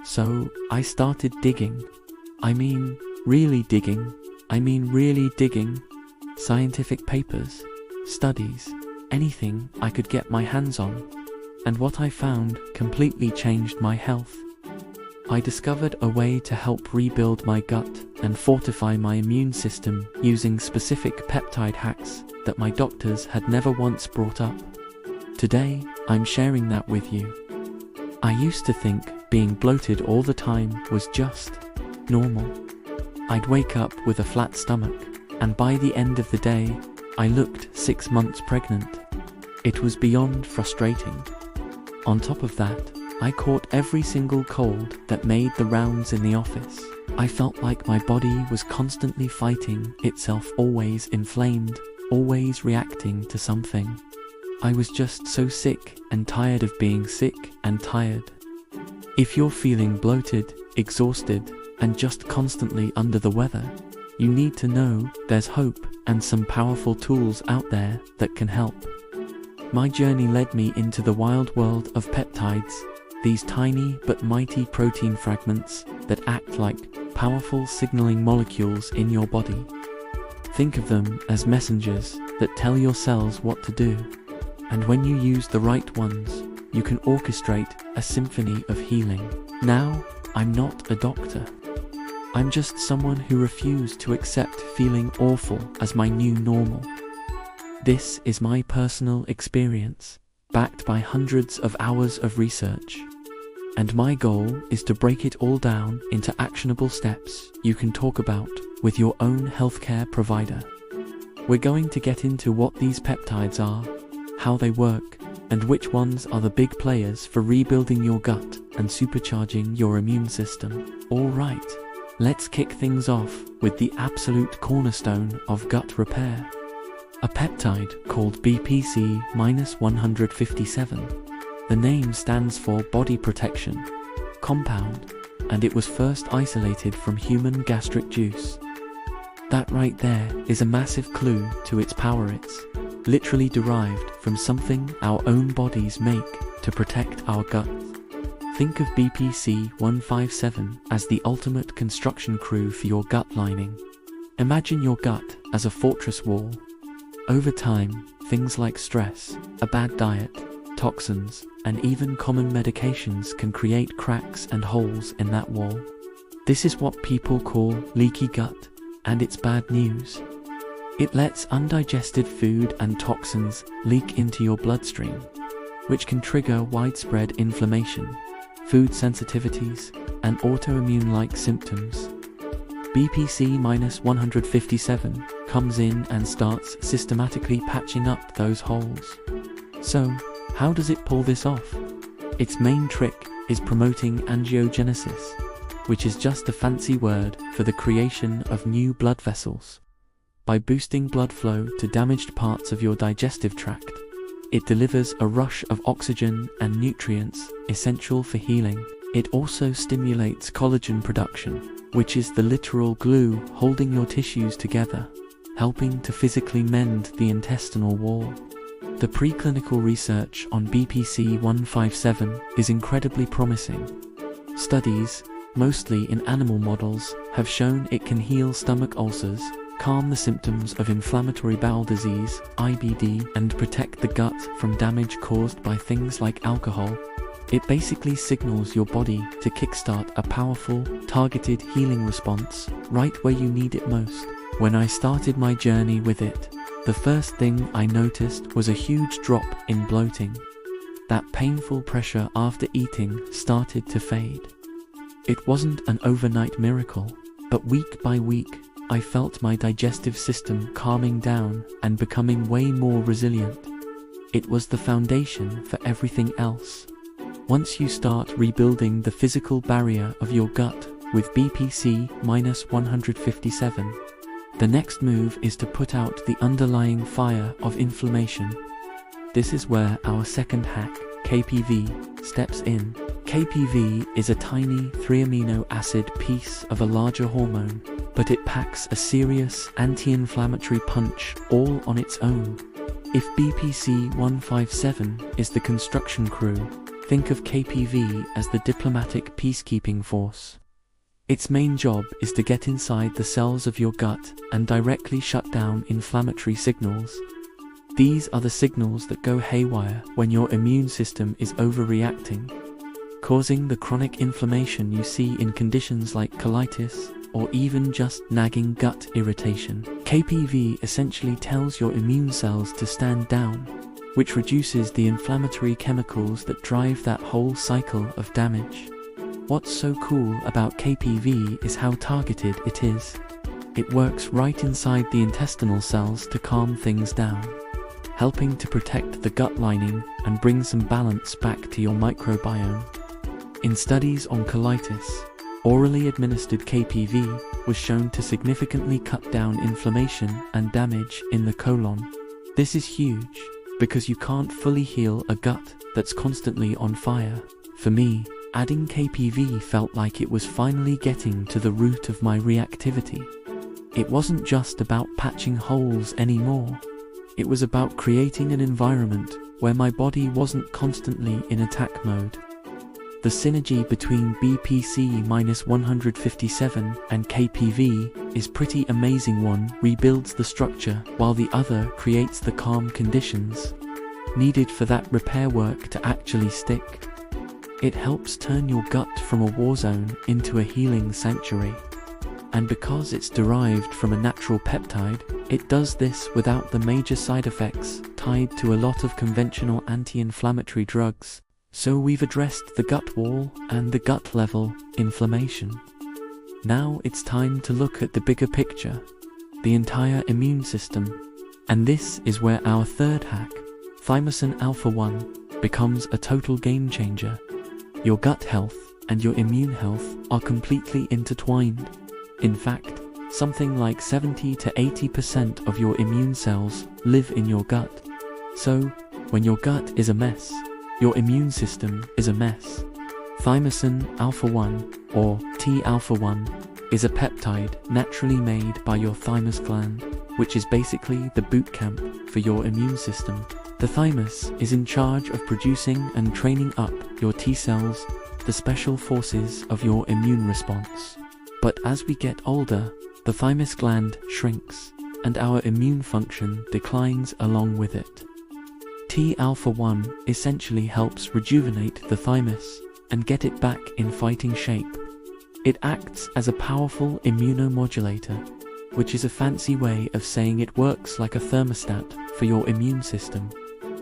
So I started digging. I mean, really digging. Really digging. Scientific papers, studies, anything I could get my hands on. And what I found completely changed my health. I discovered a way to help rebuild my gut and fortify my immune system using specific peptide hacks that my doctors had never once brought up. Today, I'm sharing that with you. I used to think being bloated all the time was just normal. I'd wake up with a flat stomach, and by the end of the day, I looked 6 months pregnant. It was beyond frustrating. On top of that, I caught every single cold that made the rounds in the office. I felt like my body was constantly fighting itself, always inflamed, always reacting to something. I was just so sick and tired of being sick and tired. If you're feeling bloated, exhausted, and just constantly under the weather, you need to know there's hope and some powerful tools out there that can help. My journey led me into the wild world of peptides, these tiny but mighty protein fragments that act like powerful signaling molecules in your body. Think of them as messengers that tell your cells what to do. And when you use the right ones, you can orchestrate a symphony of healing. Now, I'm not a doctor. I'm just someone who refused to accept feeling awful as my new normal. This is my personal experience, backed by hundreds of hours of research. And my goal is to break it all down into actionable steps you can talk about with your own healthcare provider. We're going to get into what these peptides are, how they work, and which ones are the big players for rebuilding your gut and supercharging your immune system. All right, let's kick things off with the absolute cornerstone of gut repair. A peptide called BPC-157. The name stands for body protection compound, and it was first isolated from human gastric juice. That right there is a massive clue to its power. It's literally derived from something our own bodies make to protect our gut. Think of BPC-157 as the ultimate construction crew for your gut lining. Imagine your gut as a fortress wall. Over time, things like stress, a bad diet, toxins, and even common medications can create cracks and holes in that wall. This is what people call leaky gut, and it's bad news. It lets undigested food and toxins leak into your bloodstream, which can trigger widespread inflammation, food sensitivities, and autoimmune-like symptoms. BPC-157 comes in and starts systematically patching up those holes. So, how does it pull this off? Its main trick is promoting angiogenesis, which is just a fancy word for the creation of new blood vessels. By boosting blood flow to damaged parts of your digestive tract, it delivers a rush of oxygen and nutrients essential for healing. It also stimulates collagen production, which is the literal glue holding your tissues together, helping to physically mend the intestinal wall. The preclinical research on BPC-157 is incredibly promising. Studies, mostly in animal models, have shown it can heal stomach ulcers, calm the symptoms of inflammatory bowel disease, IBD, and protect the gut from damage caused by things like alcohol. It basically signals your body to kickstart a powerful, targeted healing response right where you need it most. When I started my journey with it, the first thing I noticed was a huge drop in bloating. That painful pressure after eating started to fade. It wasn't an overnight miracle, but week by week, I felt my digestive system calming down and becoming way more resilient. It was the foundation for everything else. Once you start rebuilding the physical barrier of your gut with BPC-157, the next move is to put out the underlying fire of inflammation. This is where our second hack, KPV, steps in. KPV is a tiny 3-amino acid piece of a larger hormone, but it packs a serious anti-inflammatory punch all on its own. If BPC-157 is the construction crew, Think of KPV as the diplomatic peacekeeping force. Its main job is to get inside the cells of your gut and directly shut down inflammatory signals. These are the signals that go haywire when your immune system is overreacting, causing the chronic inflammation you see in conditions like colitis or even just nagging gut irritation. KPV essentially tells your immune cells to stand down, which reduces the inflammatory chemicals that drive that whole cycle of damage. What's so cool about KPV is how targeted it is. It works right inside the intestinal cells to calm things down, helping to protect the gut lining and bring some balance back to your microbiome. In studies on colitis, orally administered KPV was shown to significantly cut down inflammation and damage in the colon. This is huge, because you can't fully heal a gut that's constantly on fire. For me, adding KPV felt like it was finally getting to the root of my reactivity. It wasn't just about patching holes anymore. It was about creating an environment where my body wasn't constantly in attack mode. The synergy between BPC-157 and KPV is pretty amazing. One rebuilds the structure while the other creates the calm conditions needed for that repair work to actually stick. It helps turn your gut from a war zone into a healing sanctuary. And because it's derived from a natural peptide, it does this without the major side effects tied to a lot of conventional anti-inflammatory drugs. So we've addressed the gut wall and the gut level inflammation. Now it's time to look at the bigger picture, the entire immune system. And this is where our third hack, thymosin alpha-1, becomes a total game changer. Your gut health and your immune health are completely intertwined. In fact, something like 70 to 80% of your immune cells live in your gut. So, when your gut is a mess, your immune system is a mess. Thymosin alpha-1, or T-alpha-1, is a peptide naturally made by your thymus gland, which is basically the boot camp for your immune system. The thymus is in charge of producing and training up your T cells, the special forces of your immune response. But as we get older, the thymus gland shrinks, and our immune function declines along with it. T-alpha-1 essentially helps rejuvenate the thymus and get it back in fighting shape. It acts as a powerful immunomodulator, which is a fancy way of saying it works like a thermostat for your immune system.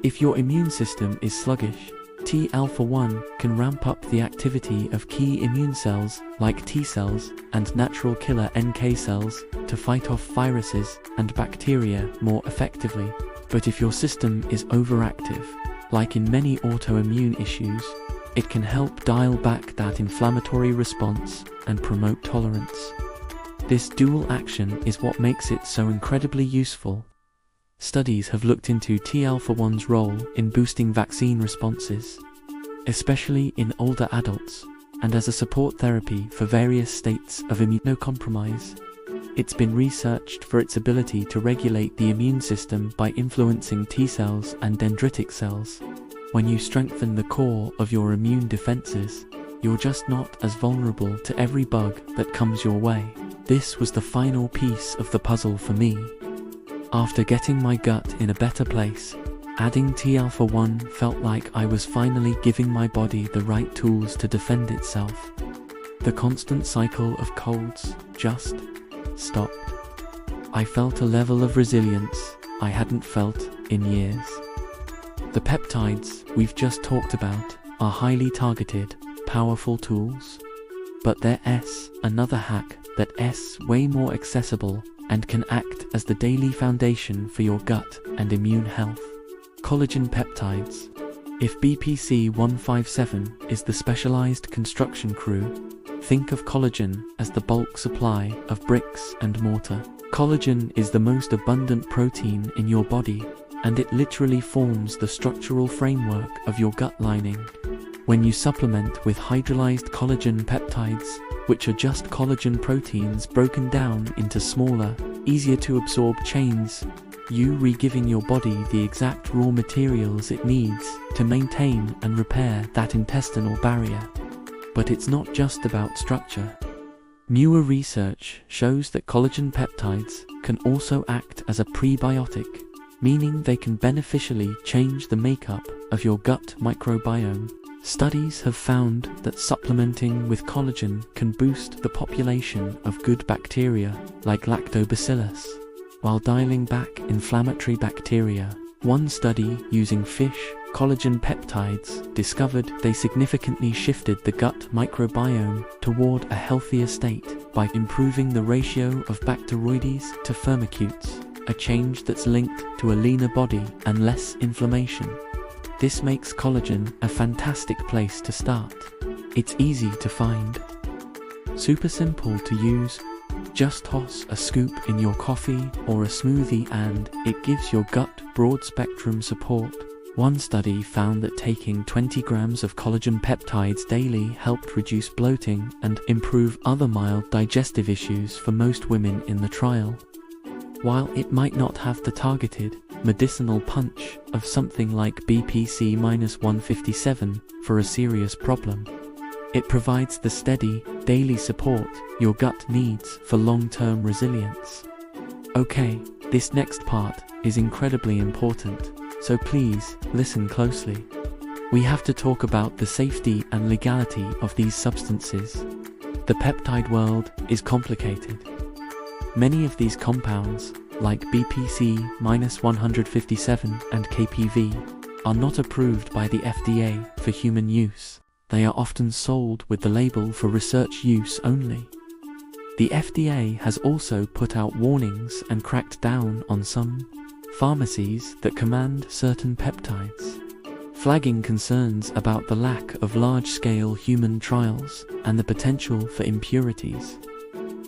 If your immune system is sluggish, T-alpha-1 can ramp up the activity of key immune cells like T cells and natural killer NK cells to fight off viruses and bacteria more effectively. But if your system is overactive, like in many autoimmune issues, it can help dial back that inflammatory response and promote tolerance. This dual action is what makes it so incredibly useful. Studies have looked into T-alpha-1's role in boosting vaccine responses, especially in older adults, and as a support therapy for various states of immunocompromise. It's been researched for its ability to regulate the immune system by influencing T cells and dendritic cells. When you strengthen the core of your immune defenses, you're just not as vulnerable to every bug that comes your way. This was the final piece of the puzzle for me. After getting my gut in a better place, adding T-alpha-1 felt like I was finally giving my body the right tools to defend itself. The constant cycle of colds just stopped. I felt a level of resilience I hadn't felt in years. The peptides we've just talked about are highly targeted, powerful tools, but there's another hack that's way more accessible and can act as the daily foundation for your gut and immune health. Collagen peptides. If BPC-157 is the specialized construction crew, think of collagen as the bulk supply of bricks and mortar. Collagen is the most abundant protein in your body, and it literally forms the structural framework of your gut lining. When you supplement with hydrolyzed collagen peptides, which are just collagen proteins broken down into smaller, easier to absorb chains, you re-giving your body the exact raw materials it needs to maintain and repair that intestinal barrier. But it's not just about structure. Newer research shows that collagen peptides can also act as a prebiotic, meaning they can beneficially change the makeup of your gut microbiome. Studies have found that supplementing with collagen can boost the population of good bacteria like lactobacillus, while dialing back inflammatory bacteria. One study using fish collagen peptides discovered they significantly shifted the gut microbiome toward a healthier state by improving the ratio of Bacteroides to Firmicutes, a change that's linked to a leaner body and less inflammation. This makes collagen a fantastic place to start. It's easy to find, super simple to use. Just toss a scoop in your coffee or a smoothie and it gives your gut broad-spectrum support. One study found that taking 20 grams of collagen peptides daily helped reduce bloating and improve other mild digestive issues for most women in the trial. While it might not have the targeted medicinal punch of something like BPC-157 for a serious problem, it provides the steady, daily support your gut needs for long-term resilience. Okay, this next part is incredibly important, so please listen closely. We have to talk about the safety and legality of these substances. The peptide world is complicated. Many of these compounds, like BPC-157 and KPV, are not approved by the FDA for human use. They are often sold with the label for research use only. The FDA has also put out warnings and cracked down on some pharmacies that command certain peptides, flagging concerns about the lack of large-scale human trials and the potential for impurities.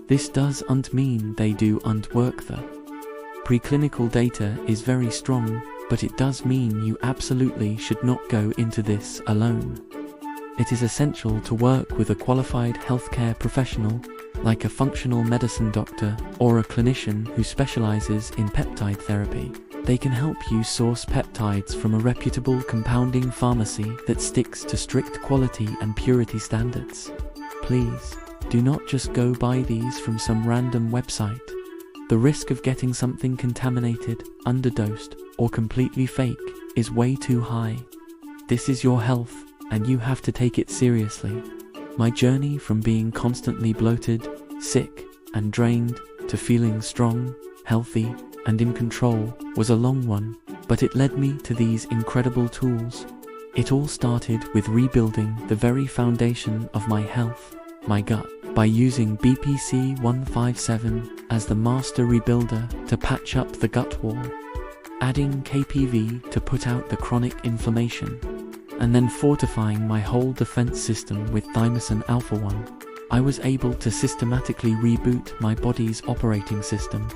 This doesn't mean they don't work though. Preclinical data is very strong, but it does mean you absolutely should not go into this alone. It is essential to work with a qualified healthcare professional, like a functional medicine doctor or a clinician who specializes in peptide therapy. They can help you source peptides from a reputable compounding pharmacy that sticks to strict quality and purity standards. Please, do not just go buy these from some random website. The risk of getting something contaminated, underdosed, or completely fake is way too high. This is your health, and you have to take it seriously. My journey from being constantly bloated, sick, and drained to feeling strong, healthy, and in control was a long one, but it led me to these incredible tools. It all started with rebuilding the very foundation of my health, my gut, by using BPC-157 as the master rebuilder to patch up the gut wall, adding KPV to put out the chronic inflammation, and then fortifying my whole defense system with thymosin alpha-1. I was able to systematically reboot my body's operating system.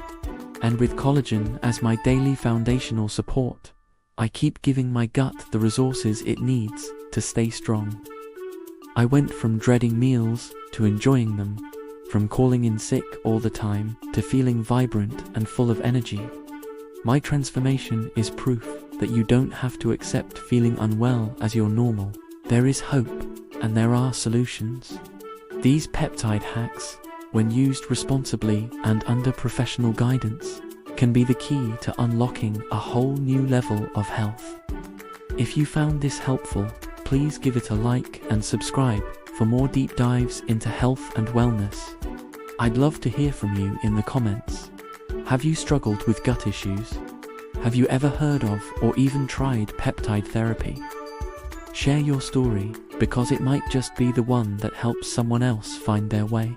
And with collagen as my daily foundational support, I keep giving my gut the resources it needs to stay strong. I went from dreading meals to enjoying them, from calling in sick all the time to feeling vibrant and full of energy. My transformation is proof that you don't have to accept feeling unwell as your normal. There is hope, and there are solutions. These peptide hacks, when used responsibly and under professional guidance, can be the key to unlocking a whole new level of health. If you found this helpful, please give it a like and subscribe for more deep dives into health and wellness. I'd love to hear from you in the comments. Have you struggled with gut issues? Have you ever heard of or even tried peptide therapy? Share your story, because it might just be the one that helps someone else find their way.